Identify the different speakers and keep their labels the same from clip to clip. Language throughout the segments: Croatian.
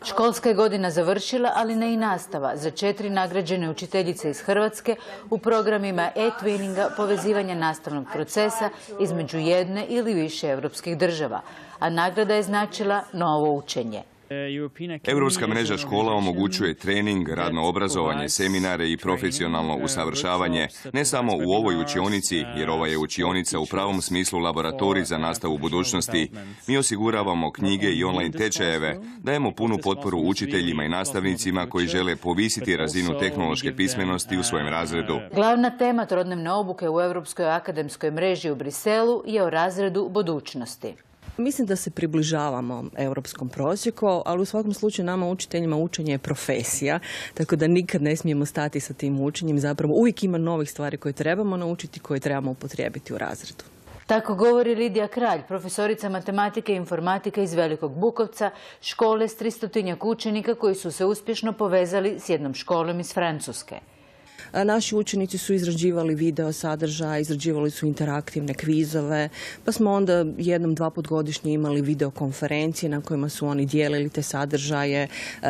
Speaker 1: Školska je godina završila, ali ne i nastava za 4 nagrađene učiteljice iz Hrvatske u programima e-twinninga, povezivanja nastavnog procesa između jedne ili više europskih država, a nagrada je značila novo učenje.
Speaker 2: Europska mreža škola omogućuje trening, radno obrazovanje, seminare i profesionalno usavršavanje ne samo u ovoj učionici, jer ova je učionica u pravom smislu laboratorij za nastavu budućnosti. Mi osiguravamo knjige i online tečajeve, dajemo punu potporu učiteljima i nastavnicima koji žele povisiti razinu tehnološke pismenosti u svojem razredu.
Speaker 1: Glavna tema trodnevne obuke u Europskoj akademskoj mreži u Briselu je o razredu budućnosti.
Speaker 3: Mislim da se približavamo europskom prosjeku, ali u svakom slučaju nama učiteljima učenje je profesija, tako da nikad ne smijemo stati sa tim učenjem. Zapravo uvijek ima novih stvari koje trebamo naučiti, koje trebamo upotrijebiti u razredu.
Speaker 1: Tako govori Lidija Kralj, profesorica matematike i informatike iz Velikog Bukovca, škole s 300-tinjak učenika koji su se uspješno povezali s jednom školom iz Francuske.
Speaker 3: Naši učenici su izrađivali video sadržaj, izrađivali su interaktivne kvizove, pa smo onda jednom, 2 puta godišnje imali videokonferencije na kojima su oni dijelili te sadržaje,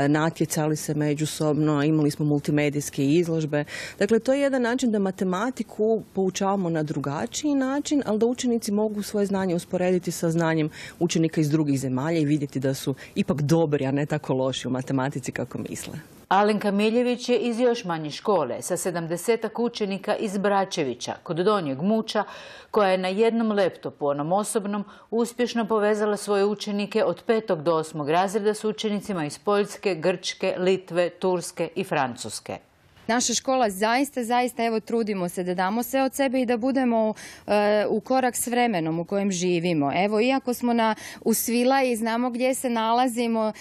Speaker 3: natjecali se međusobno, imali smo multimedijske izložbe. Dakle, to je jedan način da matematiku poučavamo na drugačiji način, ali da učenici mogu svoje znanje usporediti sa znanjem učenika iz drugih zemalja i vidjeti da su ipak dobri, a ne tako loši u matematici kako misle.
Speaker 1: Alenka Miljević je iz još manje škole sa 70-ak učenika iz Bračevića kod Donjeg Muča, koja je na jednom laptopu, onom osobnom, uspješno povezala svoje učenike od 5. do 8. razreda s učenicima iz Poljske, Grčke, Litve, Turske i Francuske.
Speaker 4: Naša škola zaista, evo, trudimo se da damo sve od sebe i da budemo u korak s vremenom u kojem živimo. Evo, iako smo u Svilaji, znamo gdje se nalazimo,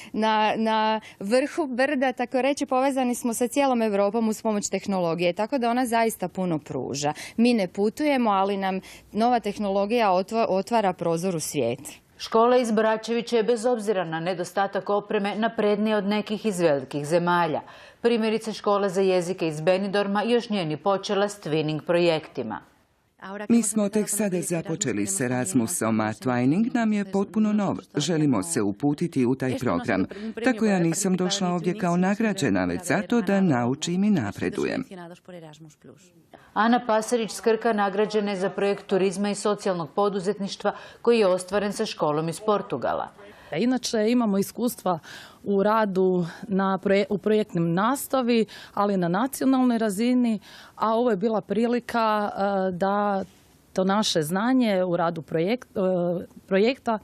Speaker 4: na vrhu brda, tako reći, povezani smo sa cijelom Europom uz pomoć tehnologije, tako da ona zaista puno pruža. Mi ne putujemo, ali nam nova tehnologija otvara prozor u svijet.
Speaker 1: Škola iz Bračevića je bez obzira na nedostatak opreme naprednija od nekih iz velikih zemalja. Primjerice, škola za jezike iz Benidorma još nije ni počela s twinning projektima.
Speaker 5: Mi smo tek sada započeli s Erasmusom, a Twinning nam je potpuno nov. Želimo se uputiti u taj program. Tako ja nisam došla ovdje kao nagrađena, već zato da naučim i napredujem.
Speaker 1: Ana Pasarić s Krka nagrađena je za projekt turizma i socijalnog poduzetništva koji je ostvaren sa školom iz Portugala.
Speaker 6: Inače imamo iskustva u radu u projektnim nastavi, ali na nacionalnoj razini, a ovo je bila prilika da to naše znanje u radu projekta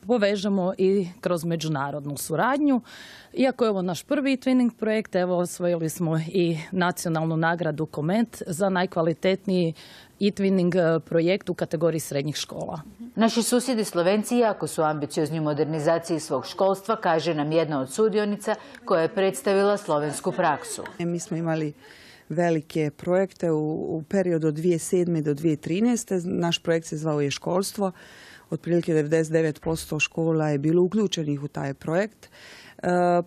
Speaker 6: povežemo i kroz međunarodnu suradnju. Iako je ovo naš prvi twinning projekt, evo osvojili smo i nacionalnu nagradu Koment za najkvalitetniji e-twinning projekt u kategoriji srednjih škola.
Speaker 1: Naši susjedi Slovenci jako su ambiciozni u modernizaciji svog školstva, kaže nam jedna od sudionica koja je predstavila slovensku praksu.
Speaker 7: Mi smo imali velike projekte u periodu od 2007. do 2013. Naš projekt se zvao e-školstvo. Otprilike 99% škola je bilo uključenih u taj projekt.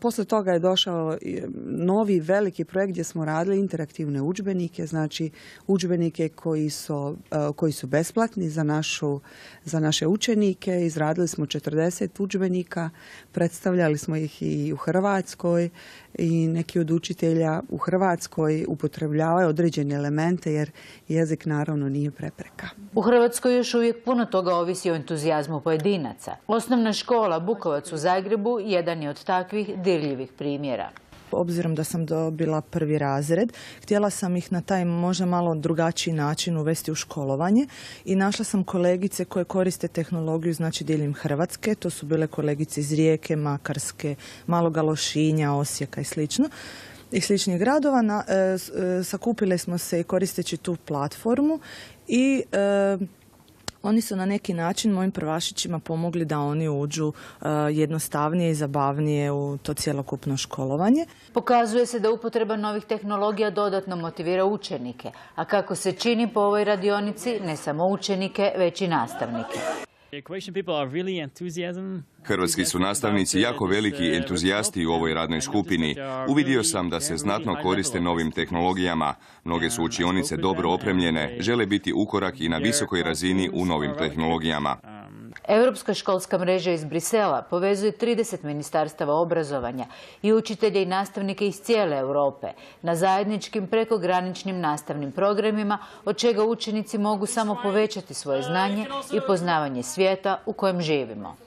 Speaker 7: Posle toga je došao novi veliki projekt gdje smo radili interaktivne udžbenike, znači udžbenike koji su besplatni za naše učenike. Izradili smo 40 udžbenika, predstavljali smo ih i u Hrvatskoj i neki od učitelja u Hrvatskoj upotrebljavaju određene elemente jer jezik naravno nije prepreka.
Speaker 1: U Hrvatskoj još uvijek puno toga ovisi o entuzijazmu pojedinaca. Osnovna škola Bukovac u Zagrebu jedan je od takvih dirljivih primjera.
Speaker 8: Obzirom da sam dobila 1. razred, htjela sam ih na taj možda malo drugačiji način uvesti u školovanje i našla sam kolegice koje koriste tehnologiju, znači diljem Hrvatske. To su bile kolegice iz Rijeke, Makarske, Maloga Lošinja, Osijeka i slično. I sličnih gradova. Sakupile smo se koristeći tu platformu i oni su na neki način mojim prvašićima pomogli da oni uđu jednostavnije i zabavnije u to cjelokupno školovanje.
Speaker 1: Pokazuje se da upotreba novih tehnologija dodatno motivira učenike, a kako se čini po ovoj radionici, ne samo učenike, već i nastavnike.
Speaker 2: Hrvatski su nastavnici jako veliki entuzijasti u ovoj radnoj skupini. Uvidio sam da se znatno koriste novim tehnologijama. Mnoge su učionice dobro opremljene, žele biti ukorak i na visokoj razini u novim tehnologijama.
Speaker 1: Europska školska mreža iz Brisela povezuje 30 ministarstava obrazovanja i učitelje i nastavnike iz cijele Europe na zajedničkim prekograničnim nastavnim programima, od čega učenici mogu samo povećati svoje znanje i poznavanje svijeta u kojem živimo.